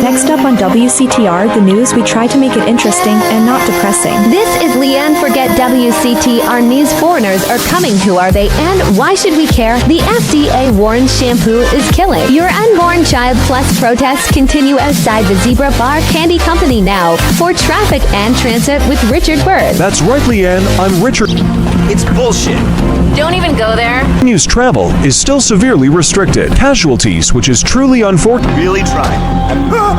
Next up on WCTR, the news, we try to make it interesting and not depressing. This is Leanne Forget WCTR News. Foreigners are coming. Who are they and why should we care? The FDA warns shampoo is killing. Your unborn child plus protests continue outside the Zebra Bar Candy Company now for traffic and transit with Richard Bird. That's right, Leanne. I'm Richard. It's bullshit. Don't even go there. News travel is still severely restricted. Casualties, which is truly unfortunate. Really tried.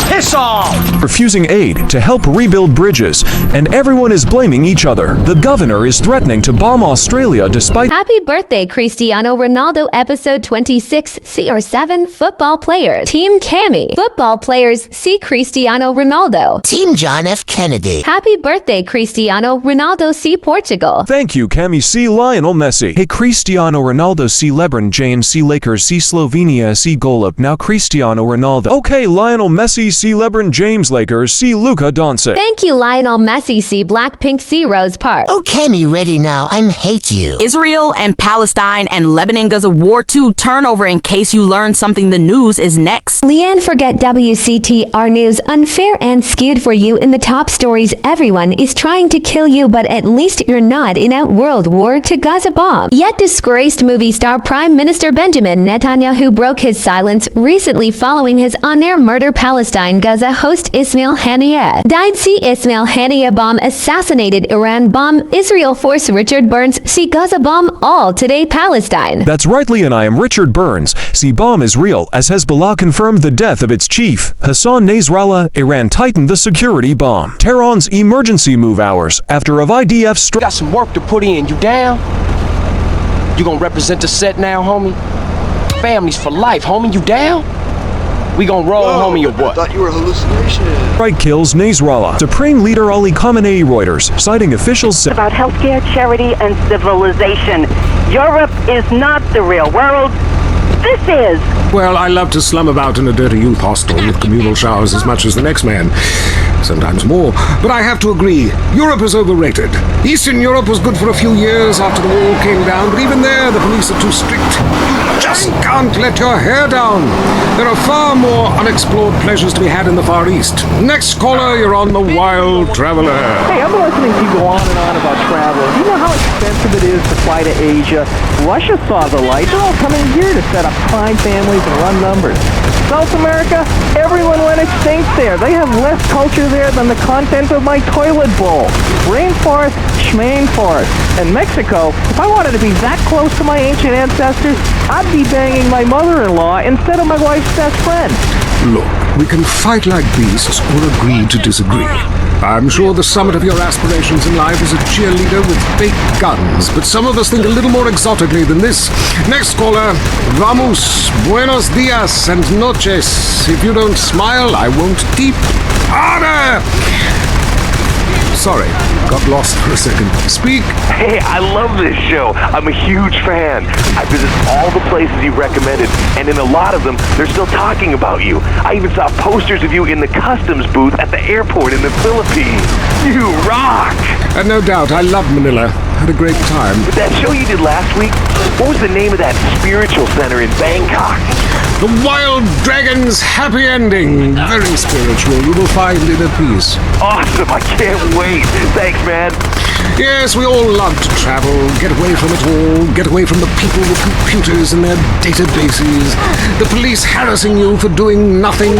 Piss off! Refusing aid to help rebuild bridges, and everyone is blaming each other. The governor is threatening to bomb Australia despite... Happy birthday, Cristiano Ronaldo. Episode 26, CR7 football players. Team Cami. Football players, see Cristiano Ronaldo. Team John F. Kennedy. Happy birthday, Cristiano Ronaldo. See Portugal. Thank you, Cami. See Lionel Messi. Hey, Cristiano Ronaldo. See LeBron James. See Lakers. See Slovenia. See Golub. Now Cristiano Ronaldo. Okay, Lionel Messi. See LeBron James. Lakers. See Luka Doncic. Thank you, Lionel Messi. See Blackpink. See Rose Park. Okay, me ready now. I'm hate you. Israel and Palestine and Lebanon Gaza War 2 turnover. In case you learned something, the news is next. Leanne Forget WCTR News. Unfair and skewed for you in the top stories. Everyone is trying to kill you, but at least you're not in a World War to Gaza bomb. Yet disgraced movie star Prime Minister Benjamin Netanyahu broke his silence recently following his on-air murder. Palestine Gaza host Ismail Haniyeh died. See Ismail Haniyeh bomb assassinated. Iran bomb. Israel force Richard Burns. See Gaza bomb. All today Palestine. That's right, Lee, and I am Richard Burns. See, bomb is real, as Hezbollah confirmed the death of its chief, Hassan Nasrallah. Iran tightened the security bomb. Tehran's emergency move hours after of IDF strike. Got some work to put in. You down? You gonna represent the set now, homie? Families for life, homie. You down? We gonna roll, homie, or what? I thought you were hallucination. Strike kills Nasrallah. Supreme Leader Ali Khamenei. Reuters, citing officials said about healthcare, charity, and civilization. Europe is not the real world. This is. Well, I love to slum about in a dirty youth hostel with communal showers as much as the next man. Sometimes more. But I have to agree, Europe is overrated. Eastern Europe was good for a few years after the wall came down, but even there the police are too strict. You just can't let your hair down. There are far more unexplored pleasures to be had in the Far East. Next caller, you're on the Wild Traveler. Hey, I'm listening to you go on and on about travel. Do you know how expensive it is to fly to Asia? Russia saw the light. They're all coming here to set up crime families and run numbers. South America, everyone went extinct there. They have less culture there than the content of my toilet bowl. Rainforest, schmain forest. And Mexico, if I wanted to be that close to my ancient ancestors, I'd be banging my mother-in-law instead of my wife's best friend. Look, we can fight like beasts or agree to disagree. I'm sure the summit of your aspirations in life is a cheerleader with fake guns, but some of us think a little more exotically than this. Next caller, vamos, buenos dias and noches. If you don't smile, I won't deep. Order! Sorry, got lost for a second. Speak. Hey, I love this show. I'm a huge fan. I visit all the places you recommended, and in a lot of them, they're still talking about you. I even saw posters of you in the customs booth at the airport in the Philippines. You rock! And no doubt, I love Manila. Had a great time. But that show you did last week, what was the name of that spiritual center in Bangkok? The Wild Dragon's Happy Ending. Very spiritual. You will find inner peace. Awesome. I can't wait. Thanks, man. Yes, we all love to travel, get away from it all, get away from the people with computers and their databases, the police harassing you for doing nothing.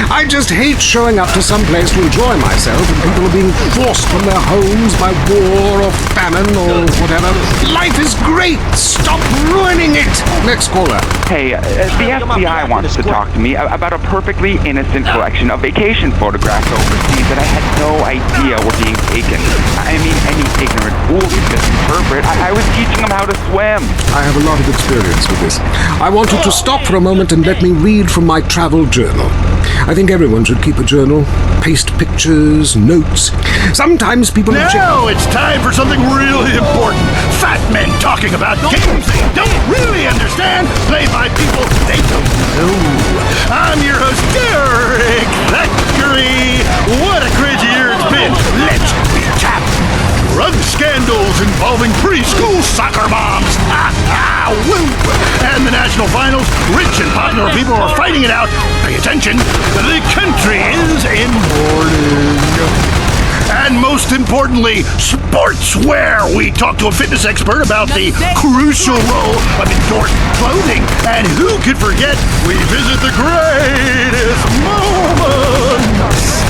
I just hate showing up to some place to enjoy myself and people are being forced from their homes by war or famine or whatever. Life is great. Stop ruining it. Next caller. Hey, the FBI wants to talk to me about a perfectly innocent collection of vacation photographs overseas that I had no idea were being taken. I mean, any ignorant fool could misinterpret. I was teaching them how to swim. I have a lot of experience with this. I want you to stop for a moment and let me read from my travel journal. I think everyone should keep a journal. Paste pictures, notes. Sometimes people... Now it's time for something really important. Fat men talking about games they don't really understand, played by people they don't know. I'm your host, Derek Thackeray. What a crazy year it's been. Let's recap. Drug scandals involving preschool soccer moms. Ha ha! Whoop! And the National international finals, rich and popular people are fighting it out. Pay attention, the country is in mourning. And most importantly, sportswear. We talked to a fitness expert about the crucial role of endorsed clothing. And who could forget, we visit the greatest moments.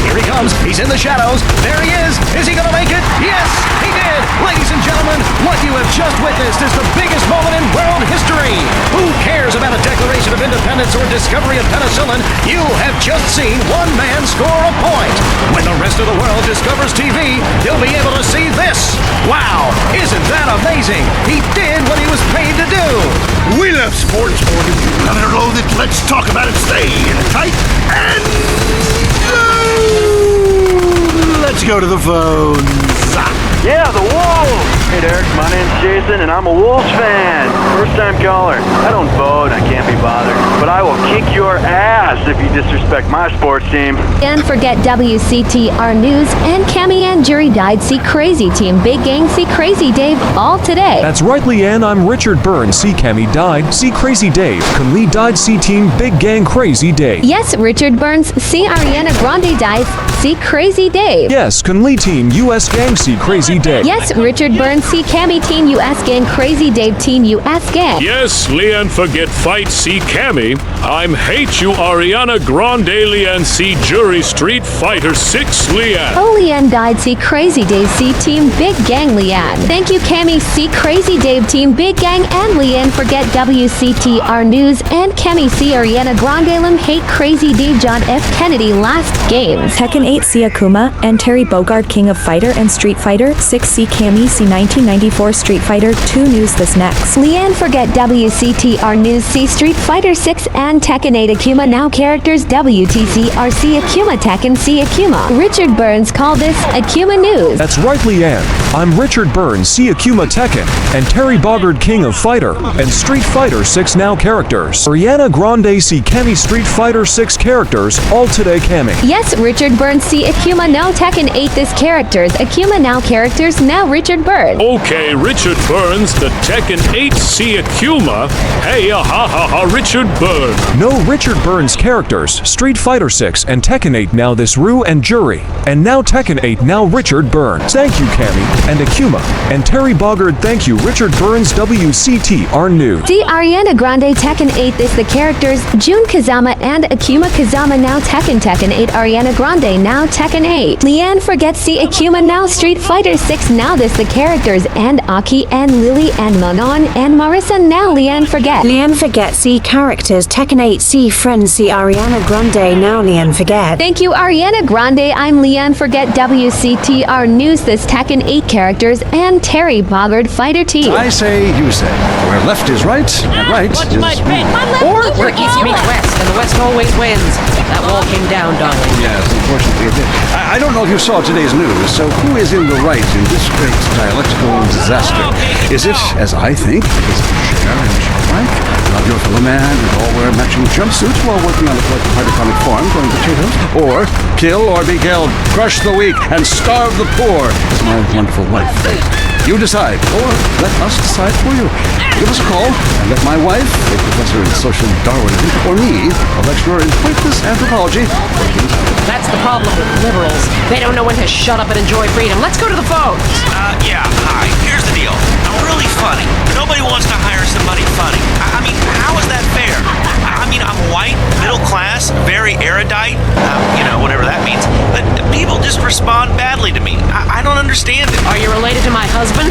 Here he comes. He's in the shadows. There he is. Is he going to make it? Yes, he did. Ladies and gentlemen, what you have just witnessed is the biggest moment in world history. Who cares about a Declaration of Independence or discovery of penicillin? You have just seen one man score a point. When the rest of the world discovers TV, he'll be able to see this. Wow, isn't that amazing? He did what he was paid to do. We love sports more than you love it or loathe it. Let's talk about it. Stay in tight and let's go to the phones. Yeah, the Wolves! Hey, Derek, my name's Jason, and I'm a Wolves fan. First-time caller. I don't vote, I can't be bothered. But I will kick your ass if you disrespect my sports team. And forget WCTR News and Cammy and Jury died. See Crazy Team, Big Gang, see Crazy Dave, all today. That's right, Leanne. I'm Richard Burns. See Cammy died. See Crazy Dave. Kun Lee died. See Team Big Gang Crazy Dave. Yes, Richard Burns. See Ariana Grande died. See Crazy Dave. Yes, Kun Lee Team US Gang. See Crazy Dave. Yes, Richard Burns. See Cammy Team US Gang. Crazy Dave Team US Gang. Yes, Leanne Forget Fight. See Cammy. I'm Hate You Ariana Grande. Leanne. See Jury Street Fighter 6 Leanne. Oh, Leanne died. See Crazy Dave. See Team Big Gang Leanne. Thank you, Cammy. See Crazy Dave Team Big Gang and Leanne Forget WCTR News and Cammy. See Ariana Grande Lim Hate Crazy Dave John F. Kennedy last games. Tekken 8 see Akuma and Terry Bogard King of Fighter and Street Fighter 6 see Cammy see 1994 Street Fighter 2 news this next. Leanne Forget WCTR News see Street Fighter 6 and Tekken 8 Akuma now characters WTC RC Akuma Tekken see Akuma. Richard Burns called this Akuma News. That's right, Leanne. I'm Richard Burns, see Akuma Tekken, and Terry Bogard King of Fighter, and Street Fighter 6 now characters. Ariana Grande see Cammy Street Fighter 6 characters, all today Cammy. Yes, Richard Burns see Akuma now Tekken 8 this characters. Akuma now characters now Richard Burns. Okay, Richard Burns, the Tekken 8 see Akuma. Hey, Richard Burns. No Richard Burns characters, Street Fighter 6 and Tekken 8 now this Rue and Jury, and now Tekken 8 now Richard Burns. Thank you, Cammy, and Akuma, and Terry Bogard. Thank you, Richard Burns, WCTR News. See Ariana Grande Tekken 8 this the characters Jun Kazama and Akuma Kazama now Tekken 8 Ariana Grande now Tekken 8. Leanne Forget see Akuma now Street Fighter 6 now this the characters and Aki and Lily and Manon and Marissa now Leanne Forget. Leanne Forget see characters Tekken 8 see friends see Ariana Grande now Leanne Forget. Thank you Ariana Grande. I'm Leanne Forget WCTR News this Tekken 8 characters and Terry Bogard Fighter Team. I say, you say. Where left is right, and right is... Or where east meets west, and the west always wins. That wall came down, darling. Yes, unfortunately it did. I don't know if you saw today's news, so who is in the right in this great dialectical disaster? Is it, as I think, is it Cher and Mike? Love your fellow man and all wear matching jumpsuits while working on the collective hydroponic farm growing potatoes? Or kill or be killed, crush the weak, and starve the poor, as my wonderful wife. You decide, or let us decide for you. Give us a call, and let my wife, a professor in social Darwinism, or me, a lecturer in pointless anthropology, That's the problem with liberals. They don't know when to shut up and enjoy freedom. Let's go to the phones. Yeah, hi. Here's the deal. I'm really funny. Nobody wants to hire somebody funny. I mean, how is that fair? I mean, I'm white, middle class, very erudite, whatever that means. But people just respond badly to me. I don't understand it. Are you related to my husband?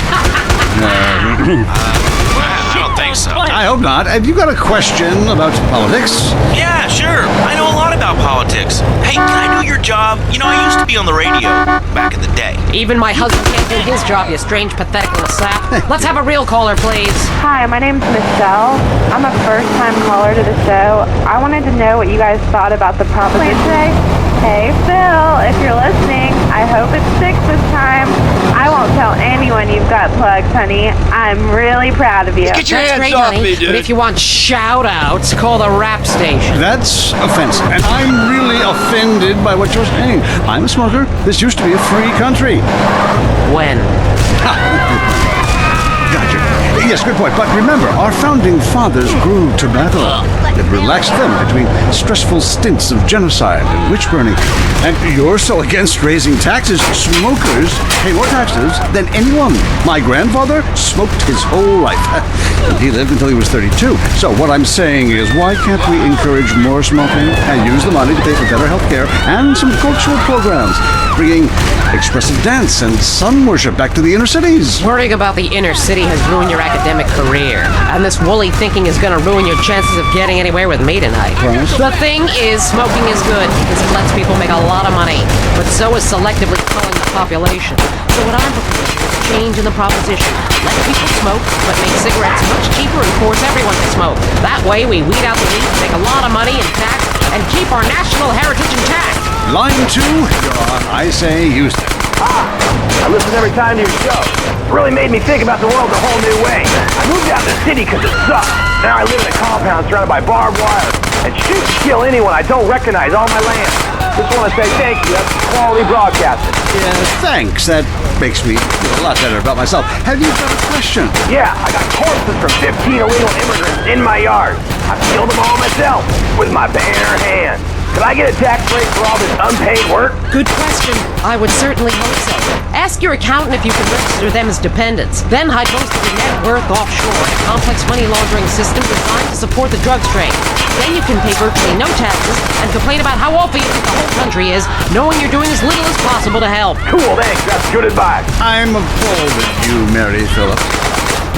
I don't think so. I hope not. Have you got a question about politics? Yeah, sure. I know a lot about politics. Hey, can I do your job? I used to be on the radio back in the day. Even my husband can't do his job, you strange, pathetic little sap. Let's have a real caller, please. Hi, my name's Michelle. I'm a first-time caller to the show. I wanted to know what you guys thought about the proposition today. Hey, Phil, if you're listening, I hope it's 6 this time. I won't tell anyone you've got plugs, honey. I'm really proud of you. That's great, honey. But if you want shout-outs, call the rap station. That's offensive, and I'm really offended by what you're saying. I'm a smoker. This used to be a free country. When? Gotcha. Yes, good point. But remember, our founding fathers grew tobacco. It relaxed them between stressful stints of genocide and witch burning. And you're so against raising taxes. Smokers pay more taxes than anyone. My grandfather smoked his whole life. And he lived until he was 32. So what I'm saying is, why can't we encourage more smoking and use the money to pay for better health care and some cultural programs, bringing expressive dance and sun worship back to the inner cities? Worrying about the inner city has ruined your academic career, and this woolly thinking is going to ruin your chances of getting anywhere with me tonight. Promise? The thing is, smoking is good because it lets people make a lot of money, but so is selectively culling the population. So what I'm proposing is a change in the proposition. Let people smoke, but make cigarettes much cheaper and force everyone to smoke. That way we weed out the weed, make a lot of money in tax, and keep our national heritage intact. Line 2, you're on I Say Houston. I listen every time to your show. It really made me think about the world a whole new way. I moved out of the city because it sucked. Now I live in a compound surrounded by barbed wire and shoot and kill anyone I don't recognize on my land. Just want to say thank you. That's quality broadcasting. Yeah, thanks. That makes me feel a lot better about myself. Have you got a question? Yeah, I got corpses from 15 illegal immigrants in my yard. I killed them all myself with my bare hands. Could I get a tax break for all this unpaid work? Good question. I would certainly hope so. Ask your accountant if you can register them as dependents. Then hide most of your net worth offshore in a complex money laundering system designed to support the drugs trade. Then you can pay virtually no taxes and complain about how awful you think the whole country is, knowing you're doing as little as possible to help. Cool, thanks. That's good advice. I'm appalled at you, Mary Phillips.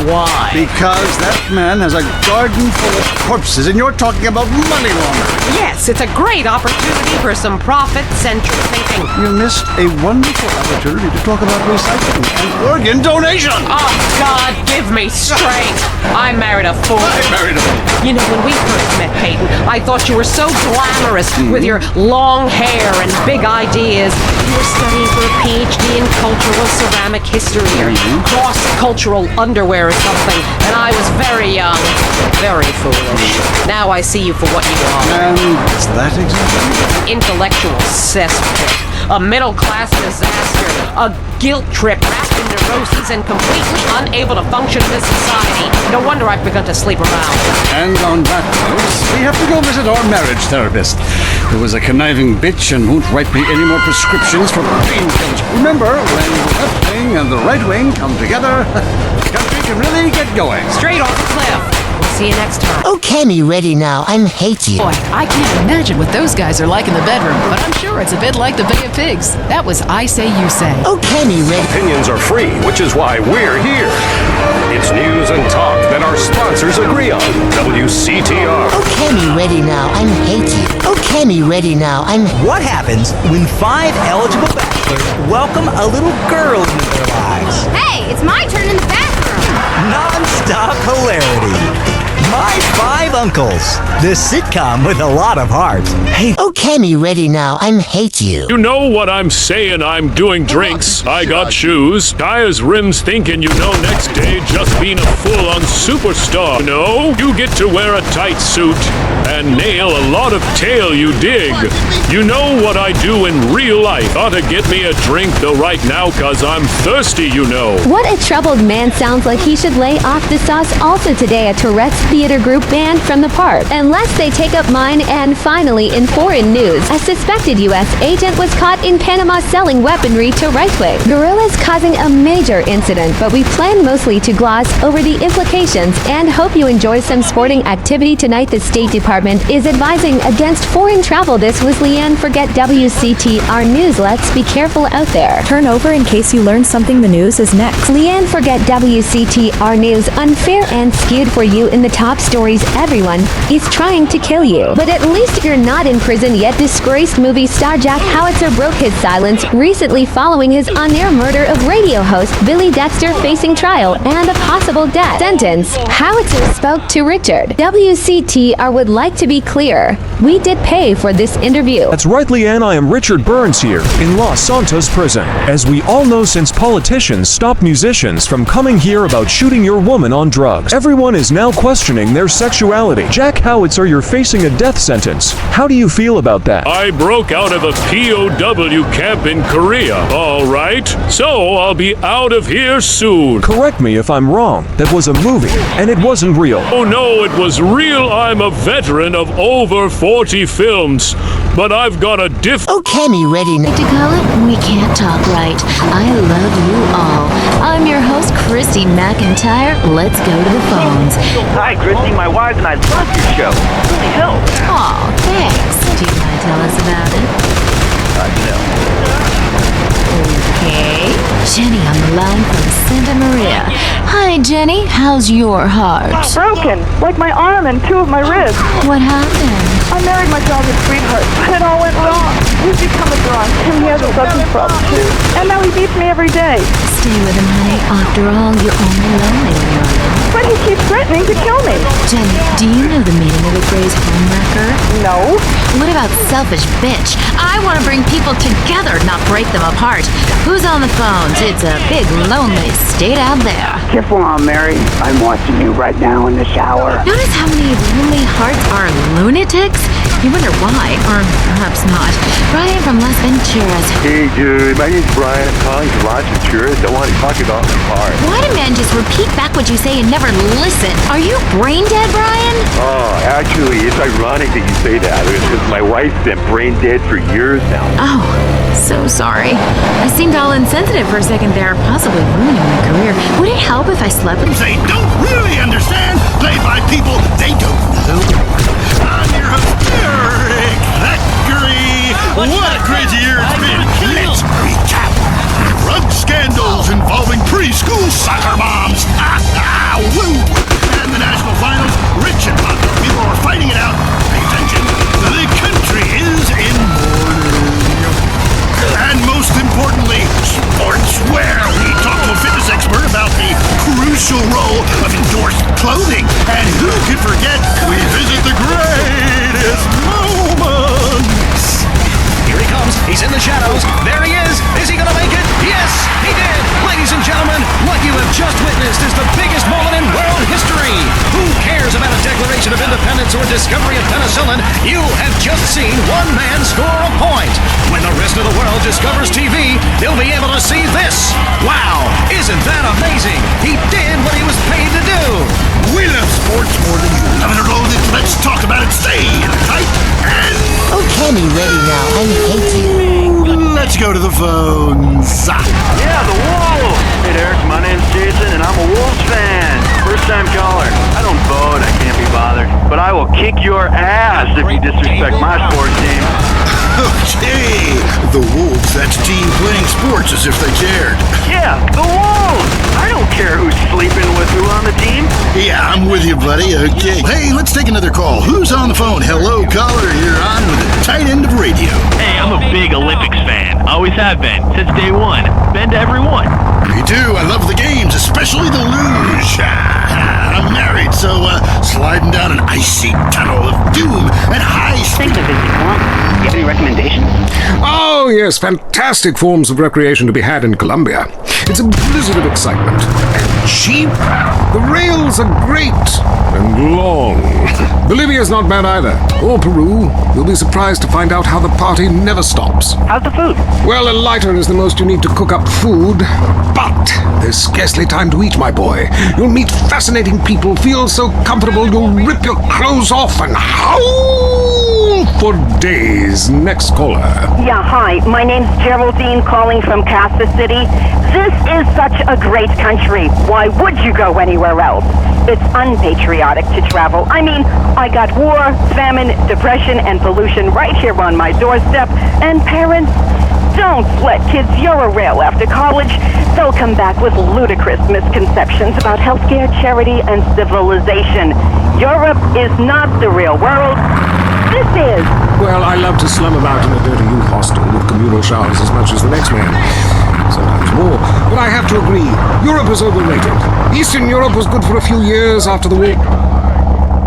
Why? Because that man has a garden full of corpses and you're talking about money laundering. Yes, it's a great opportunity for some profit-centric thinking. You missed a wonderful opportunity to talk about recycling and organ donation. Oh, God, give me strength. I married a fool. I married a fool. You know, when we first met, Peyton, I thought you were so glamorous with your long hair and big ideas. You were studying for a PhD in cultural ceramic history or cross-cultural underwear or something, and I was very young, very foolish. Now I see you for what you are. And what's that exactly? An intellectual cesspit, a middle-class disaster, a guilt trip wrapped in neuroses and completely unable to function in this society. No wonder I've begun to sleep around. And on that note, we have to go visit our marriage therapist, who is a conniving bitch and won't write me any more prescriptions for painkillers. Remember, when the left wing and the right wing come together, the country can really get going. Straight off the cliff. We'll see you next time. Okay, me ready now. I'm hate you. Boy, I can't imagine what those guys are like in the bedroom, but I'm sure it's a bit like the Bay of Pigs. That was I Say You Say. Okay, me ready. Opinions are free, which is why we're here. It's news and talk that our sponsors agree on. WCTR. Okay, me ready now. I'm hate you. Okay, me ready now. What happens when 5 eligible bachelors welcome a little girl into their lives? Hey, it's my turn in the bathroom. Non-stop hilarity. My 5 Uncles, the sitcom with a lot of heart. Hey, Okay, me ready now. I'm hate you. You know what I'm saying? I'm doing drinks. I got shoes, tires, rims, thinking you know next day just being a full-on superstar. No, you get to wear a tight suit and nail a lot of tail you dig. You know what I do in real life. Ought to get me a drink though right now cause I'm thirsty, you know. What a troubled man sounds like he should lay off the sauce. Also today, a Tourette's theater group banned from the park. Unless they take up mine. And finally, in foreign news, a suspected U.S. agent was caught in Panama selling weaponry to right-wing guerrillas, causing a major incident, but we plan mostly to gloss over the implications and hope you enjoy some sporting activity tonight. The State Department is advising against foreign travel. This was Leanne Forget, WCTR News. Let's be careful out there. Turn over in case you learned something. The news is next. Leanne Forget, WCTR News. Unfair and skewed for you in the top stories. Everyone is trying to kill you, but at least you're not in prison yet. Disgraced movie star Jack Howitzer broke his silence recently following his on-air murder of radio host Billy Dexter, facing trial and a possible death sentence. Howitzer spoke to Richard. WCTR would like to be clear. We did pay for this interview. That's right, Leanne. I am Richard Burns here in Los Santos Prison. As we all know, since politicians stopped musicians from coming here about shooting your woman on drugs, everyone is now questioning questioning their sexuality. Jack Howitzer, you're facing a death sentence. How do you feel about that? I broke out of a POW camp in Korea, all right? So I'll be out of here soon. Correct me if I'm wrong. That was a movie, and it wasn't real. Oh no, it was real. I'm a veteran of over 40 films, but I've got a Okay, me ready now. To call it, we can't talk right. I love you all. I'm your host, Christy McIntyre. Let's go to the phones. Hi, Christy, my wife and I love your show. It really helps. Aw, thanks. Do you want to tell us about it? No. Okay. Jenny on the line from Santa Maria. Hi, Jenny. How's your heart? Broken, like my arm and two of my ribs. What happened? I married my childhood sweetheart, but it all went wrong. He's become a drunk, and he has a substance problem too. And now he beats me every day. Stay with him, honey. After all, you're only lonely when you're alone. But he keeps threatening to kill me. Jenny, do you know the meaning of the phrase homewrecker? No. What about selfish bitch? I want to bring people together, not break them apart. Who's on the phones? It's a big, lonely state out there. Careful on, Mary. I'm watching you right now in the shower. Notice how many lonely hearts are lunatics? You wonder why, or perhaps not. Brian from Las Venturas. Hey, dude, my name's Brian. I'm calling from Las Venturas. I want to talk about my car. Why do men just repeat back what you say and never listen? Are you brain dead, Brian? Oh, actually, it's ironic that you say that because my wife's been brain dead for years now. Oh, so sorry. I seemed all insensitive for a second there, possibly ruining my career. Would it help if I slept with... They don't really understand, played by people they don't know. I'm your host, Derek Thackeray. What a crazy year it's been. Let's recap. Drug scandals involving preschool soccer moms. Woo! And the national finals, rich and popular people are fighting it out. Pay attention. The country is in mourning. And most importantly, sportswear. We talked to a fitness expert about the crucial role of endorsed clothing. And who could forget, we visit the greatest moments. Here he comes. He's in the shadows. There he is. Is he going to make it? Yes, he did. Ladies and gentlemen, what you have just witnessed is the biggest moment in world history. Who cares about a Declaration of Independence or discovery of penicillin? You have just seen one man score a point. When the rest of the world discovers TV, they'll be able to see this. Wow, isn't that amazing? He did what he was paid to do. We love sports more than you. Loving it loaded. Let's talk about it. Stay tight and... Okay, me ready now. I'm hating. Let's go to the phones. Yeah, the Wolves! Hey, Derek, my name's Jason, and I'm a Wolves fan. First-time caller. I don't vote, I can't be bothered. But I will kick your ass if you disrespect my sports team. Okay, the Wolves, that's a team playing sports as if they cared. Yeah, the Wolves! I don't care who's sleeping with who on the team. Yeah, I'm with you, buddy. Okay. Hey, let's take another call. Who's on the phone? Hello, caller. You're on with the tight end of radio. Hey, I'm a big Olympics fan. Always have been, since day one. Been to every one. Me too. I love the games, especially the luge. I'm married, so sliding down an icy tunnel of doom at high speed. Do you have any recommendations? Oh, yes, fantastic forms of recreation to be had in Colombia. It's a blizzard of excitement. And cheap. The rails are great and long. Bolivia's not bad either. Or Peru. You'll be surprised to find out how the party never stops. How's the food? Well, a lighter is the most you need to cook up food. But there's scarcely time to eat, my boy. You'll meet fascinating people, feel so comfortable you'll rip your clothes off and howl for days. Next caller. Yeah, hi. My name's Geraldine calling from Casa City. This is such a great country. Why would you go anywhere else? It's unpatriotic to travel. I mean, I got war, famine, depression, and pollution right here on my doorstep. And parents, don't let kids Euro-rail after college. They'll come back with ludicrous misconceptions about healthcare, charity, and civilization. Europe is not the real world. This is. Well, I love to slum about in a dirty youth hostel with communal showers as much as the next man. Sometimes more. But I have to agree, Europe is overrated. Eastern Europe was good for a few years after the war.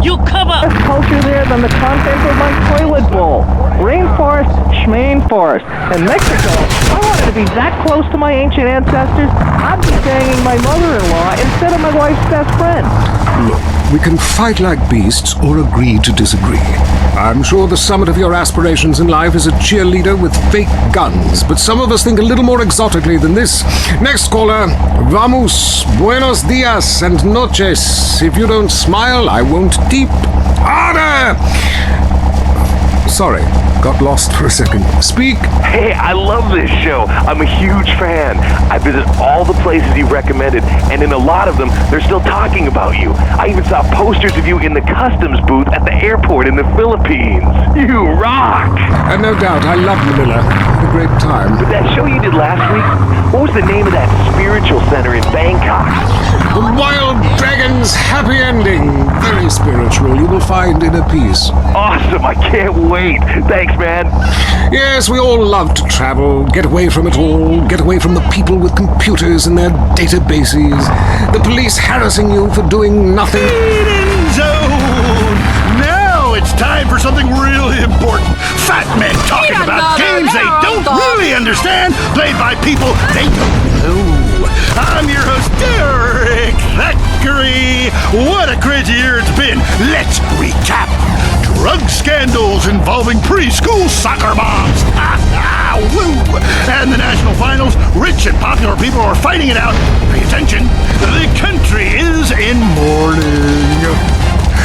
You cover! There's culture there than the content of my toilet bowl. Rainforest, Schmain rainforest. And Mexico, if I wanted to be that close to my ancient ancestors, I'd be banging my mother-in-law instead of my wife's best friend. Look, we can fight like beasts or agree to disagree. I'm sure the summit of your aspirations in life is a cheerleader with fake guns, but some of us think a little more exotically than this. Next caller, vamos, buenos dias and noches. If you don't smile, I won't deep. Harder! Sorry, got lost for a second. Speak. Hey, I love this show. I'm a huge fan. I visit all the places you recommended, and in a lot of them, they're still talking about you. I even saw posters of you in the customs booth at the airport in the Philippines. You rock! And no doubt, I love Manila. Had a great time. But that show you did last week, what was the name of that spiritual center in Bangkok? The Wild Dragon's Happy Ending. Very spiritual. You will find inner peace. Awesome. I can't wait. Thanks, man. Yes, we all love to travel, get away from it all, get away from the people with computers and their databases, the police harassing you for doing nothing. Feeding zone! Now it's time for something really important. Fat men talking about games they don't really understand, played by people they don't know. I'm your host, Derek Thackeray. What a crazy year it's been. Let's recap. Drug scandals involving preschool soccer moms. Woo! And the national finals, rich and popular people are fighting it out. Pay attention. The country is in mourning.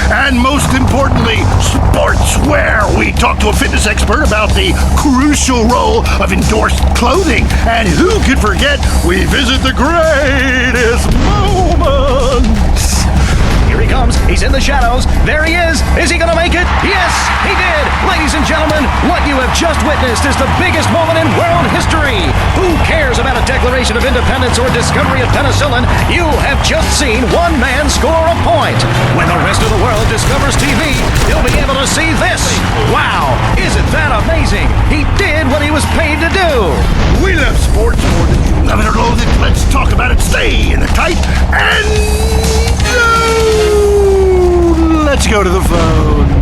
And most importantly, sportswear. We talked to a fitness expert about the crucial role of endorsed clothing. And who could forget, we visit the greatest moments. Here he comes. He's in the shadows. There he is. Is he going to make it? Yes, he did. Ladies and gentlemen, what you have just witnessed is the biggest moment in world history. Who cares about a Declaration of Independence or discovery of penicillin? You have just seen one man score a point. When the rest of the world discovers TV, you'll be able to see this. Wow, isn't that amazing? He did what he was paid to do. We love sports more than you love it or loathe it. Let's talk about it. Stay in the tight and let's go to the phones.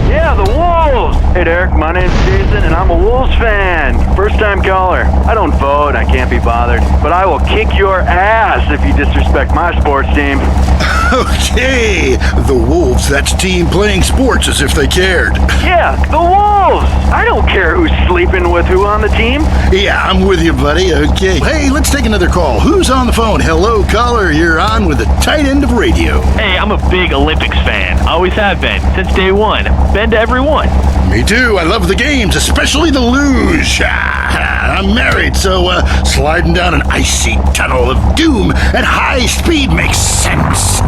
Yeah, the Wolves! Hey, Derek, my name's Jason, and I'm a Wolves fan. First-time caller. I don't vote, I can't be bothered. But I will kick your ass if you disrespect my sports team. Okay, the Wolves, that's team playing sports as if they cared. Yeah, the Wolves! I don't care who's sleeping with who on the team. Yeah, I'm with you, buddy. Okay. Hey, let's take another call. Who's on the phone? Hello, caller. You're on with the tight end of radio. Hey, I'm a big Olympics fan. Always have been, since day one. Been to every one. Me too. I love the games, especially the luge. I'm married, so sliding down an icy tunnel of doom at high speed makes sense.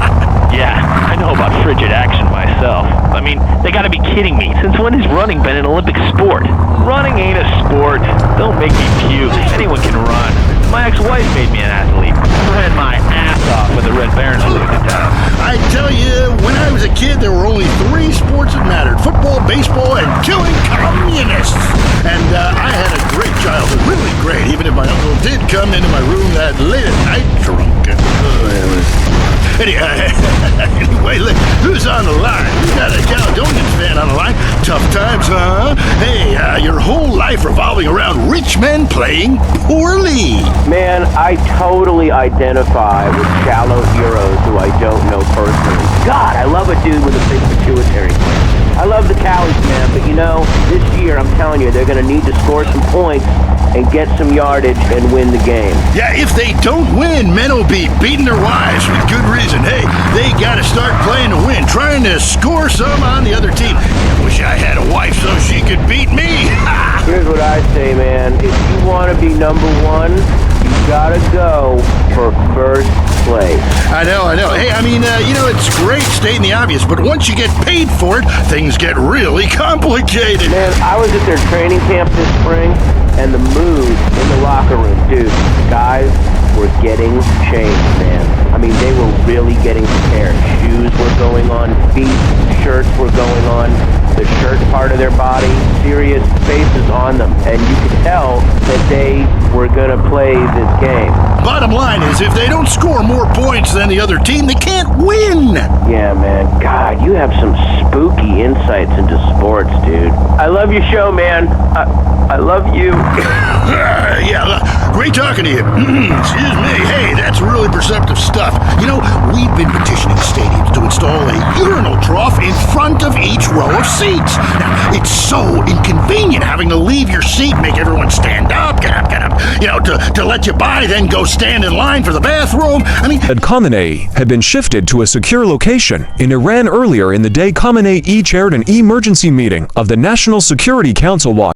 Yeah, I know about frigid action myself. I mean, they gotta be kidding me. Since when has running been an Olympic sport? Running ain't a sport. Don't make me puke. Anyone can run. My ex-wife made me an athlete. I ran my ass off with the Red Barons at the time. I tell you, when I was a kid, there were only 3 sports that mattered. Football, baseball, and killing communists. And I had a great childhood, really great, even if my uncle did come into my room that late at night drunk. Anyway, look, who's on the line? We got a Caledonians fan on the line. Tough times, huh? Hey, your whole life revolving around rich men playing poorly. Man, I totally identify with shallow heroes who I don't know personally. God, I love a dude with a big pituitary gland. I love the Cowies, man, but you know, this year, I'm telling you, they're going to need to score some points and get some yardage and win the game. Yeah, if they don't win, men will be beating their wives with good reason. Hey, they got to start playing to win, trying to score some on the other team. I wish I had a wife so she could beat me. Here's what I say, man. If you want to be number one, you got to go for first place. I know. Hey, I mean, it's great stating the obvious, but once you get paid for it, things get really complicated. Man, I was at their training camp this spring, and the mood in the locker room, dude, guys were getting changed, man. I mean, they were really getting prepared. Shoes were going on, feet, shirts were going on. The shirt part of their body serious faces on them, and you could tell that they were going to play this game. Bottom line is, if they don't score more points than the other team, they can't win. Yeah, man. God, you have some spooky insights into sports, dude. I love your show, man. I love you. Yeah, great talking to you. Excuse me. Hey, that's really perceptive stuff. You know, we've been petitioning stadiums to install a urinal trough in front of each row of seats. Now, it's so inconvenient having to leave your seat, make everyone stand up, get up, you know, to let you by, then go stand in line for the bathroom. I mean, Khamenei had been shifted to a secure location. In Iran earlier in the day, Khamenei chaired an emergency meeting of the National Security Council.